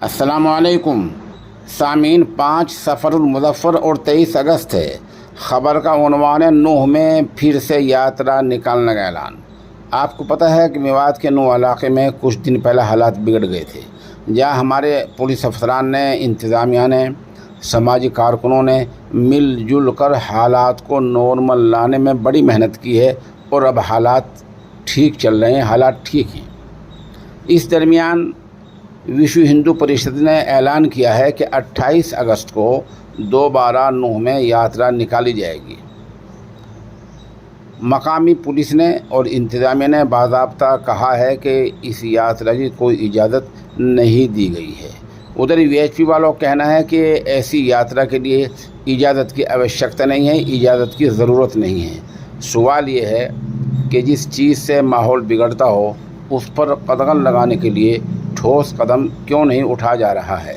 अस्सलाम वालेकुम सामीन। 5 सफ़रुल-मुज़फ़्फ़र और 23 अगस्त है। ख़बर का उन्वान है नूह में फिर से यात्रा निकालने का ऐलान। आपको पता है कि मेवात के नूह इलाके में कुछ दिन पहले हालात बिगड़ गए थे, जहाँ हमारे पुलिस अफसरान ने, इंतज़ामिया ने, समाजी कारकुनों ने मिलजुल कर हालात को नॉर्मल लाने में बड़ी मेहनत की है और अब हालात ठीक चल रहे हैं, हालात ठीक हैं। इस दरमियान विश्व हिंदू परिषद ने ऐलान किया है कि 28 अगस्त को दोबारा नूह में यात्रा निकाली जाएगी। मकामी पुलिस ने और इंतज़ामिया ने बाज़ाब्ता कहा है कि इस यात्रा की कोई इजाज़त नहीं दी गई है। उधर VHP वालों का कहना है कि ऐसी यात्रा के लिए इजाज़त की आवश्यकता नहीं है, इजाज़त की ज़रूरत नहीं है। सवाल ये है कि जिस चीज़ से माहौल बिगड़ता हो उस पर कदम लगाने के लिए ठोस कदम क्यों नहीं उठाया जा रहा है।